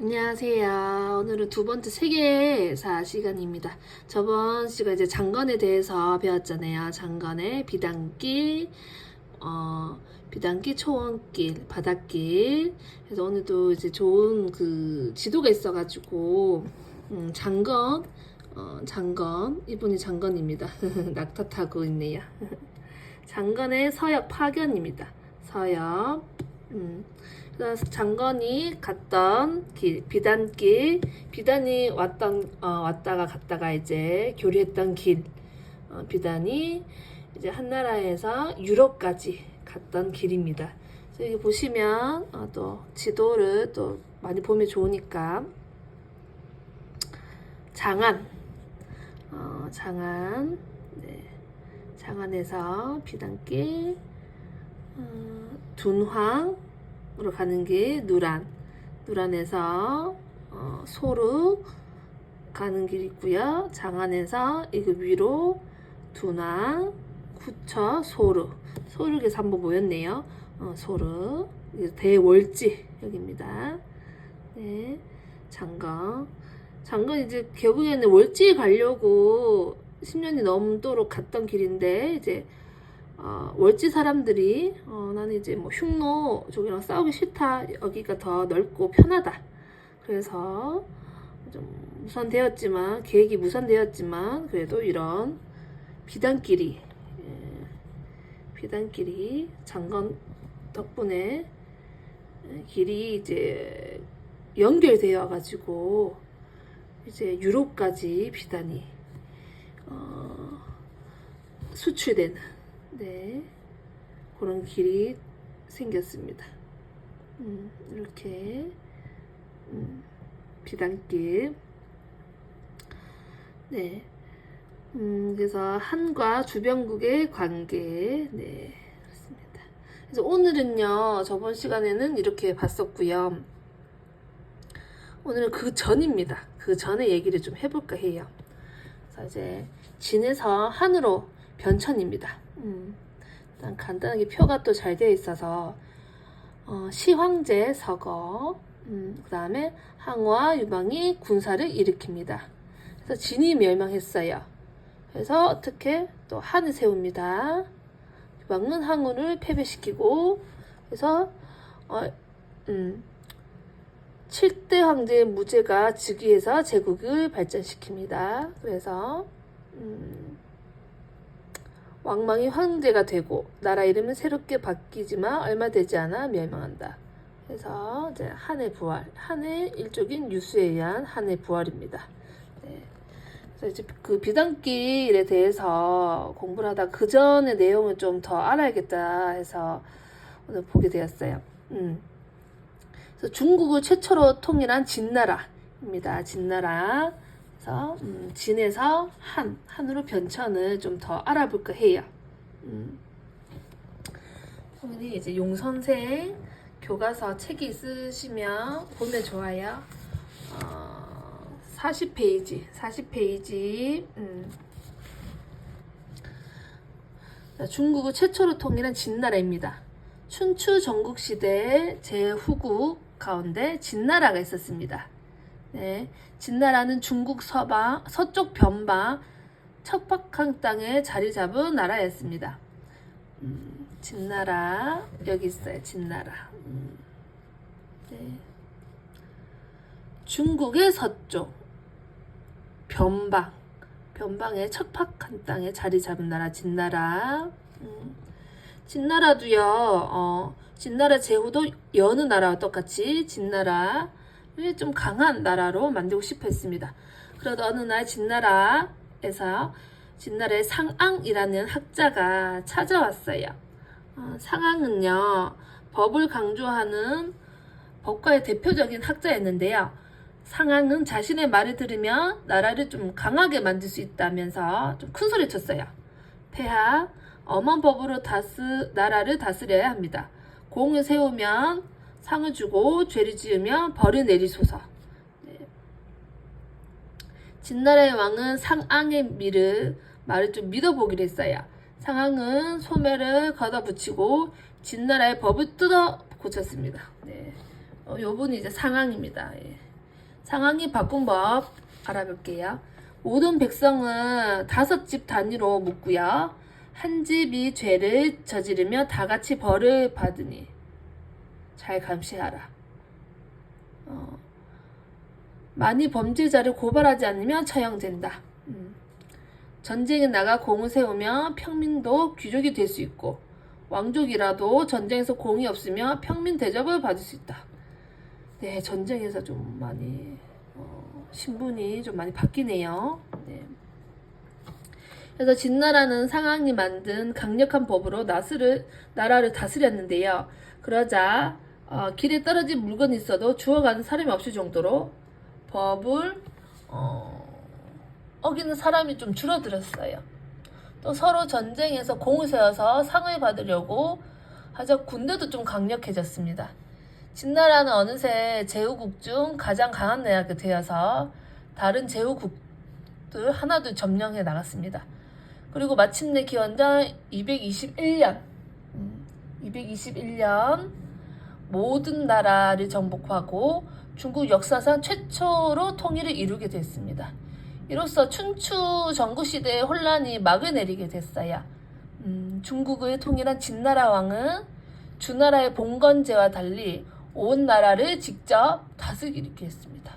안녕하세요. 오늘은 두 번째 세계사 시간입니다. 저번 시간 이제 장건에 대해서 배웠잖아요. 장건의 비단길, 비단길, 초원길, 바닷길. 그래서 오늘도 이제 좋은 그 지도가 있어가지고, 장건, 장건, 이분이 장건입니다. 낙타 타고 있네요. 장건의 서역 파견입니다. 서역. 그래서 장건이 갔던 길, 비단길, 비단이 왔다가 갔다가 이제 교류했던 길, 비단이 이제 한나라에서 유럽까지 갔던 길입니다. 그래서 여기 보시면 또 지도를 또 많이 보면 좋으니까 장안, 장안, 네, 장안에서 비단길, 둔황으로 가는 게 누란, 누란에서 소르 가는 길 있고요. 장안에서 이거 위로 둔황, 구처, 소르, 소르에서 한번 모였네요. 소르, 대월지 여기입니다. 네, 장건, 장건 이제 결국에는 월지에 가려고 10년이 넘도록 갔던 길인데 이제 월지 사람들이 나는 이제 뭐 흉노 쪽이랑 싸우기 싫다. 여기가 더 넓고 편하다. 그래서 좀 무산되었지만 계획이 무산되었지만 그래도 이런 비단길이 비단길이 장건 덕분에 길이 이제 연결되어 가지고 이제 유럽까지 비단이 수출되는 네, 그런 길이 생겼습니다. 이렇게 비단길. 네, 그래서 한과 주변국의 관계. 네, 그렇습니다. 그래서 오늘은요, 저번 시간에는 이렇게 봤었고요. 오늘은 그 전입니다. 그 전의 얘기를 좀 해볼까 해요. 그래서 이제 진에서 한으로 변천입니다. 일단 간단하게 표가 또 잘 되어 있어서 시황제 서거, 그 다음에 항우와 유방이 군사를 일으킵니다. 그래서 진이 멸망했어요. 그래서 어떻게 또 한을 세웁니다. 유방은 항우를 패배시키고 그래서 7대 황제의 무죄가 즉위해서 제국을 발전시킵니다. 그래서 왕망이 황제가 되고 나라 이름은 새롭게 바뀌지만 얼마 되지 않아 멸망한다. 그래서 이제 한의 부활, 한의 일족인 유수에 의한 한의 부활입니다. 네. 그래서 이제 그 비단길에 대해서 공부를 하다 그 전의 내용을 좀 더 알아야겠다 해서 오늘 보게 되었어요. 그래서 중국을 최초로 통일한 진나라입니다. 진나라. 그래서 진에서 한으로 변천을 좀 더 알아볼까 해요. 선생님 이제 용선생 교과서 책이 있으시면 보면 좋아요. 40페이지. 중국을 최초로 통일한 진나라입니다. 춘추 전국시대 제후국 가운데 진나라가 있었습니다. 네, 진나라는 중국 서쪽 변방 척박한 땅에 자리 잡은 나라였습니다. 진나라 여기 있어요. 진나라. 네. 중국의 서쪽 변방의 척박한 땅에 자리 잡은 나라 진나라. 진나라도요. 진나라 제후도 여느 나라와 똑같이 진나라 좀 강한 나라로 만들고 싶어 했습니다. 그러다 어느 날 진나라에서 진나라의 상앙이라는 학자가 찾아왔어요. 상앙은요, 법을 강조하는 법가의 대표적인 학자였는데요. 상앙은 자신의 말을 들으면 나라를 좀 강하게 만들 수 있다면서 좀 큰 소리 쳤어요. 폐하, 엄한 법으로 나라를 다스려야 합니다. 공을 세우면 상을 주고 죄를 지으면 벌을 내리소서. 네. 진나라의 왕은 상앙의 말을 좀 믿어보기로 했어요. 상황은 소매를 걷어붙이고 진나라의 법을 뜯어 고쳤습니다. 네. 요분이 이제 상황입니다. 예. 상황이 바꾼 법 알아볼게요. 모든 백성은 5집 단위로 묻고요. 한 집이 죄를 저지르며 다 같이 벌을 받으니 잘 감시하라. 만일 범죄자를 고발하지 않으면 처형된다. 전쟁에 나가 공을 세우면 평민도 귀족이 될 수 있고 왕족이라도 전쟁에서 공이 없으면 평민 대접을 받을 수 있다. 네, 전쟁에서 좀 많이 신분이 좀 많이 바뀌네요. 네. 그래서 진나라는 상황이 만든 강력한 법으로 나라를 다스렸는데요. 그러자 길에 떨어진 물건이 있어도 주워가는 사람이 없을 정도로 법을 어기는 사람이 좀 줄어들었어요. 또 서로 전쟁에서 공을 세워서 상을 받으려고 하자 군대도 좀 강력해졌습니다. 진나라는 어느새 제후국 중 가장 강한 나라가 되어서 다른 제후국들 하나둘 점령해 나갔습니다. 그리고 마침내 기원전 221년 모든 나라를 정복하고 중국 역사상 최초로 통일을 이루게 됐습니다. 이로써 춘추 전국시대의 혼란이 막을 내리게 됐어요. 중국을 통일한 진나라 왕은 주나라의 봉건제와 달리 온 나라를 직접 다스리게 했습니다.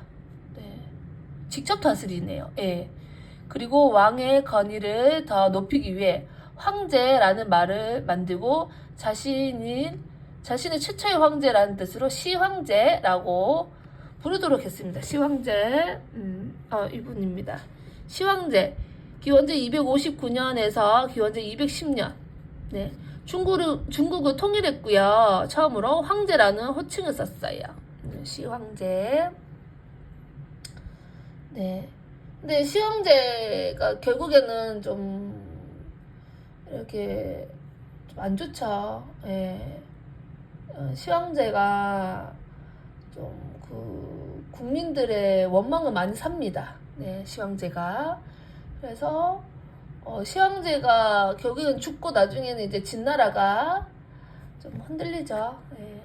네. 직접 다스리네요. 예. 그리고 왕의 권위를 더 높이기 위해 황제라는 말을 만들고 자신의 최초의 황제라는 뜻으로 시황제라고 부르도록 했습니다. 시황제, 이분입니다. 시황제, 기원전 259년에서 기원전 210년, 네, 중국을 통일했고요. 처음으로 황제라는 호칭을 썼어요. 시황제. 네, 근데 시황제가 결국에는 좀 이렇게 좀 안 좋죠. 예. 시황제가 좀 국민들의 원망을 많이 삽니다. 네, 시황제가. 그래서 시황제가 결국엔 죽고 나중에는 이제 진나라가 좀 흔들리죠. 네.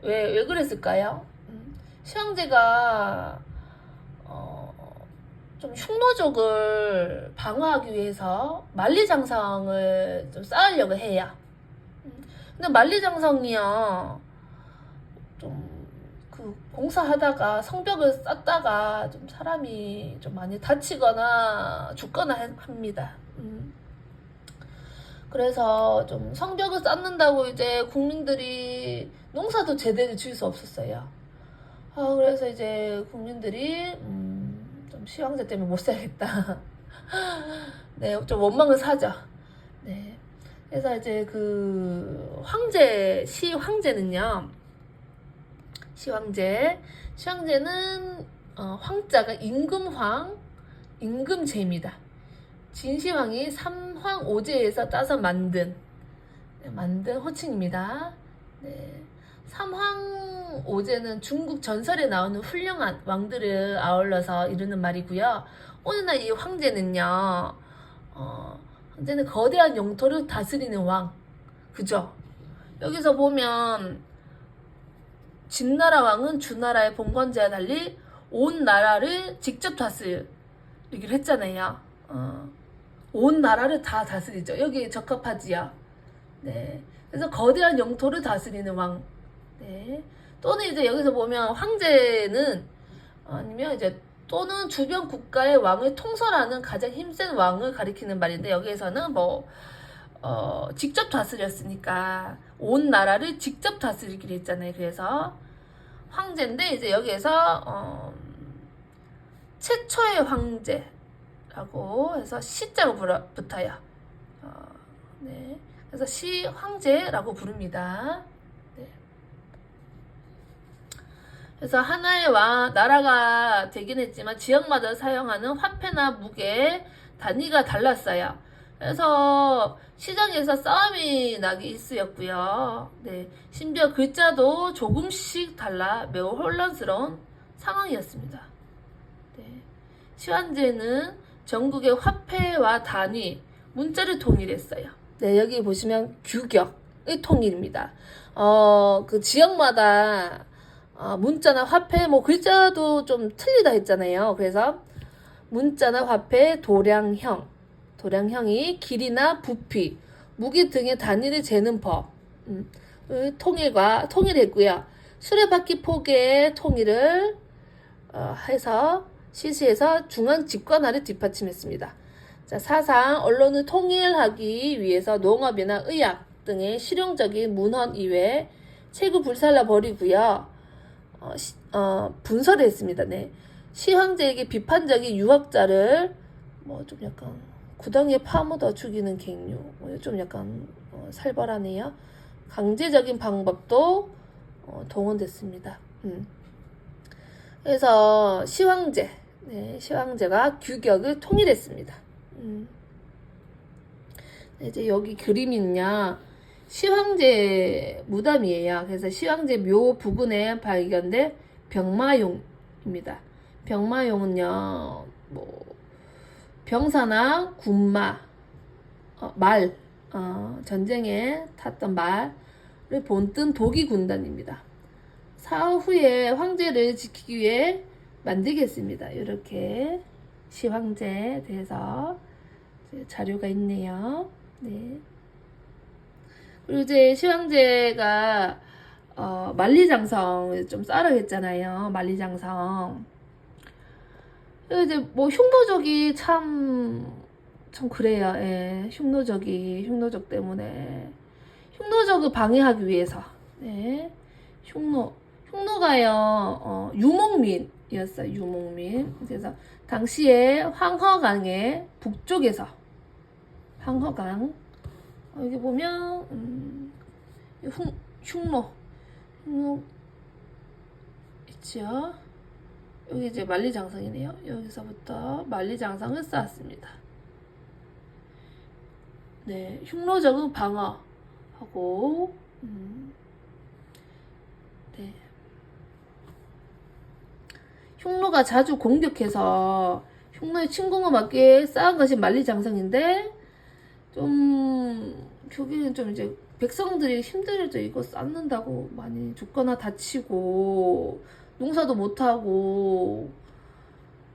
왜 그랬을까요? 시황제가 좀 흉노족을 방어하기 위해서 만리장성을 좀 쌓으려고 해요. 근데 만리장성이요, 좀 공사하다가 성벽을 쌓다가 좀 사람이 좀 많이 다치거나 죽거나 합니다. 그래서 좀 성벽을 쌓는다고 이제 국민들이 농사도 제대로 지을 수 없었어요. 그래서 이제 국민들이 좀 시황제 때문에 못 살겠다. 네, 좀 원망을 사죠. 네. 그래서 이제 시황제는요. 시황제는 황자가 임금제입니다. 진시황이 삼황오제에서 따서 만든 호칭입니다. 네. 삼황오제는 중국 전설에 나오는 훌륭한 왕들을 아울러서 이루는 말이고요. 오늘날 이 황제는요, 황제는 거대한 영토를 다스리는 왕. 그죠? 여기서 보면 진나라 왕은 주나라의 봉건제와 달리 온 나라를 직접 다스리기로 했잖아요. 온 나라를 다 다스리죠. 여기에 적합하지요. 네. 그래서 거대한 영토를 다스리는 왕. 네. 또는 이제 여기서 보면 황제는 아니면 이제 또는 주변 국가의 왕을 통솔하는 가장 힘센 왕을 가리키는 말인데, 여기에서는 직접 다스렸으니까 온 나라를 직접 다스리기로 했잖아요. 그래서 황제인데 이제 여기에서 최초의 황제라고 해서 시자로 붙어요. 네. 그래서 시황제라고 부릅니다. 네. 그래서 하나의 나라가 되긴 했지만 지역마다 사용하는 화폐나 무게 단위가 달랐어요. 그래서 시장에서 싸움이 나기 일쑤였고요. 네, 심지어 글자도 조금씩 달라 매우 혼란스러운 상황이었습니다. 네, 시황제는 전국의 화폐와 단위, 문자를 통일했어요. 네, 여기 보시면 규격의 통일입니다. 그 지역마다 문자나 화폐 뭐 글자도 좀 틀리다 했잖아요. 그래서 문자나 화폐 도량형이 길이나 부피, 무게 등의 단위를 재는 법 통일했고요. 수레바퀴 폭의 통일을 해서 실시해서 중앙 집권화를 뒷받침했습니다. 자, 사상 언론을 통일하기 위해서 농업이나 의학 등의 실용적인 문헌 이외에 책을 불살라 버리고요. 분설을 했습니다. 네. 시황제에게 비판적인 유학자를 뭐 좀 약간 구덩이에 파묻어 죽이는 갱류, 좀 약간 살벌하네요. 강제적인 방법도 동원됐습니다. 그래서 시황제가 규격을 통일했습니다. 이제 여기 그림이냐 시황제 무덤이에요. 그래서 시황제 묘 부근에 발견된 병마용입니다. 병마용은요, 뭐 병사나 군마, 말, 전쟁에 탔던 말을 본뜬 독일 군단입니다. 사후 후에 황제를 지키기 위해 만들겠습니다. 이렇게 시황제에 대해서 자료가 있네요. 네. 그리고 이제 시황제가 만리장성을 좀 쌓으라 했잖아요. 만리장성. 이제 뭐 흉노적이 참 그래요. 예. 흉노적 때문에 흉노적을 방해하기 위해서. 네. 흉노가요. 유목민이었어요. 유목민. 그래서 당시에 황허강의 북쪽에서 황허강 여기 보면 흉노 있죠. 여기 이제 만리장성이네요. 여기서부터 만리장성을 쌓았습니다. 네, 흉노적은 방어하고 네. 흉노가 자주 공격해서 흉노의 침공을 막기 쌓은 것이 만리장성인데 저기는 좀 이제 백성들이 힘들어져 이거 쌓는다고 많이 죽거나 다치고 농사도 못하고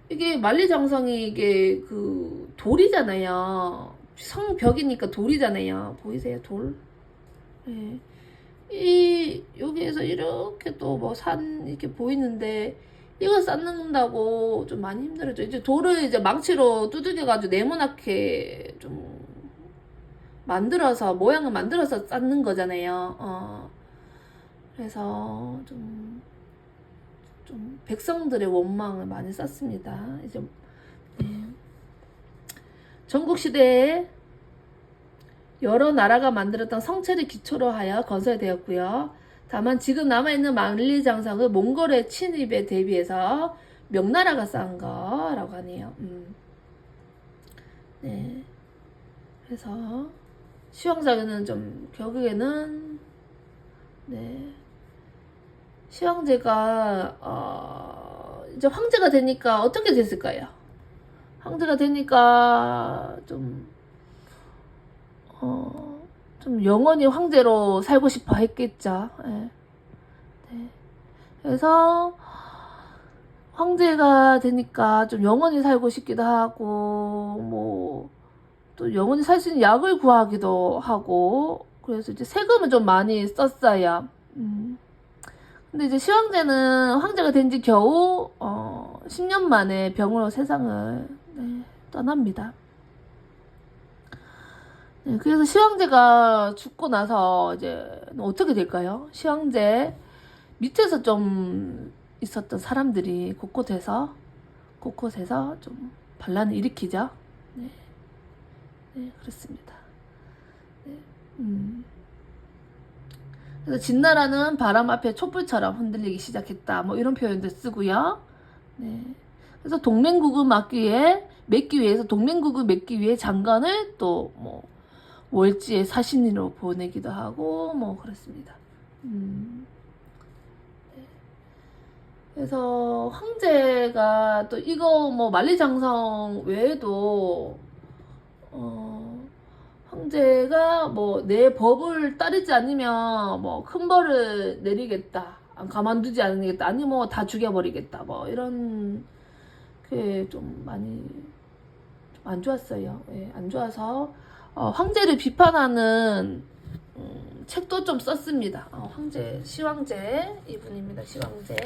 이게 만리장성이 이게 그 돌이잖아요. 성벽이니까 돌이잖아요. 보이세요? 돌. 네. 여기에서 이렇게 또 뭐 산 이렇게 보이는데 이거 쌓는다고 좀 많이 힘들어져. 이제 돌을 이제 망치로 두들겨가지고 네모나게 좀 모양을 만들어서 쌓는 거잖아요. 그래서 좀 백성들의 원망을 많이 쌓습니다. 이제 네. 전국시대에 여러 나라가 만들었던 성체를 기초로 하여 건설되었고요. 다만 지금 남아있는 만리장성은 몽골의 침입에 대비해서 명나라가 쌓은 거라고 하네요. 네. 그래서 시황제는 좀 결국에는 네. 시황제가 이제 황제가 되니까 어떻게 됐을까요? 황제가 되니까 좀 영원히 황제로 살고 싶어 했겠죠. 네. 네. 그래서 황제가 되니까 좀 영원히 살고 싶기도 하고 뭐 또 영원히 살 수 있는 약을 구하기도 하고 그래서 이제 세금을 좀 많이 썼어요. 근데 이제 시황제는 황제가 된 지 겨우 10년 만에 병으로 세상을 떠납니다. 네, 그래서 시황제가 죽고 나서 이제 어떻게 될까요? 시황제 밑에서 좀 있었던 사람들이 곳곳에서 좀 반란을 일으키죠. 네, 네 그렇습니다. 네, 그래서 진나라는 바람 앞에 촛불처럼 흔들리기 시작했다. 뭐 이런 표현도 쓰고요. 네. 그래서 동맹국을 맺기 위해서 동맹국을 맺기 위해 장관을 또 뭐 월지의 사신으로 보내기도 하고 뭐 그렇습니다. 네. 그래서 황제가 또 이거 뭐 만리장성 외에도 황제가 뭐 내 법을 따르지 않으면 뭐 큰 벌을 내리겠다. 가만두지 않겠다. 아니 뭐 다 죽여버리겠다. 뭐 이런 게 좀 많이 좀 안 좋았어요. 예, 안 좋아서 황제를 비판하는 책도 좀 썼습니다. 황제, 시황제 이분입니다. 시황제.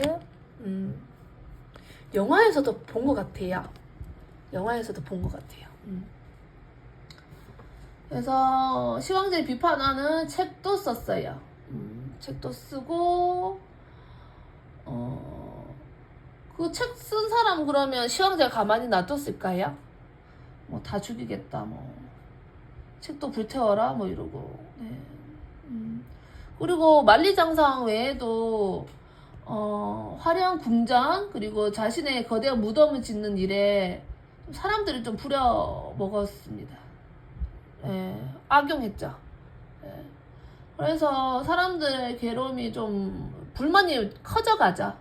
영화에서도 본 것 같아요. 영화에서도 본 것 같아요. 그래서 시황제를 비판하는 책도 썼어요. 책도 쓰고 그 책 쓴 사람 그러면 시황제가 가만히 놔뒀을까요? 뭐 다 죽이겠다 뭐 책도 불태워라 뭐 이러고. 네. 그리고 만리장성 외에도 화려한 궁전 그리고 자신의 거대한 무덤을 짓는 일에 사람들이 좀 부려먹었습니다. 예, 악용했죠. 예. 그래서 사람들의 괴로움이 좀 불만이 커져가죠.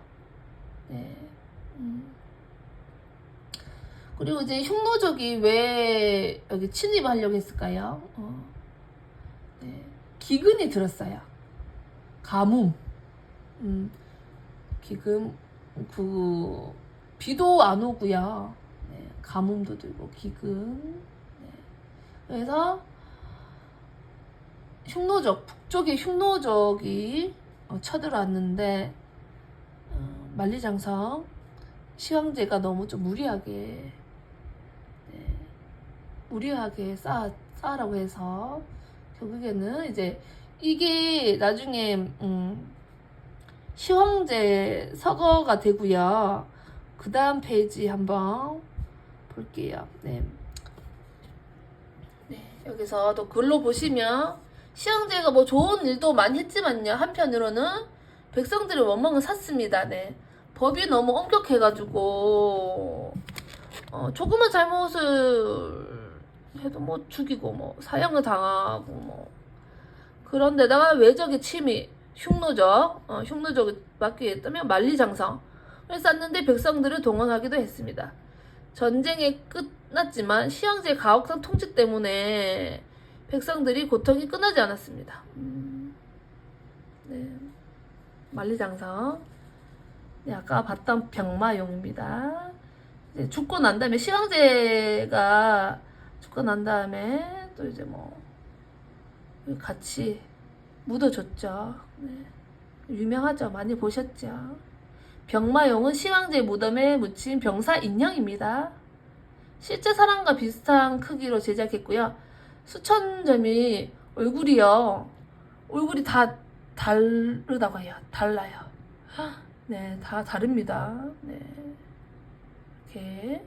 예. 그리고 이제 흉노족이 왜 여기 침입하려고 했을까요? 네. 기근이 들었어요. 가뭄. 기금 비도 안 오고요. 네. 가뭄도 들고 기근. 네. 그래서 흉노족 북쪽의 흉노족이 쳐들어왔는데 만리장성 시황제가 너무 좀 무리하게 쌓으라고 해서 결국에는 이제 이게 나중에 시황제 서거가 되고요. 그 다음 페이지 한번 볼게요. 네. 여기서 또 글로 보시면 시황제가 뭐 좋은 일도 많이 했지만요. 한편으로는 백성들의 원망을 샀습니다. 네. 법이 너무 엄격해가지고 조그만 잘못을 해도 뭐 죽이고 뭐 사형을 당하고 뭐 그런데다가 외적의 침입 흉노적을 막기 위했다면 만리장성을 쌓는데 백성들을 동원하기도 했습니다. 전쟁이 끝났지만 시황제의 가혹한 통치 때문에 백성들이 고통이 끝나지 않았습니다. 네. 만리장성. 네, 아까 봤던 병마용입니다. 이제 죽고 난 다음에 시황제가 죽고 난 다음에 또 이제 뭐 같이 묻어줬죠. 네. 유명하죠. 많이 보셨죠. 병마용은 시황제 무덤에 묻힌 병사 인형입니다. 실제 사람과 비슷한 크기로 제작했고요. 수천 점이 얼굴이 다 다르다고 해요. 달라요. 네, 다 다릅니다. 네. 이렇게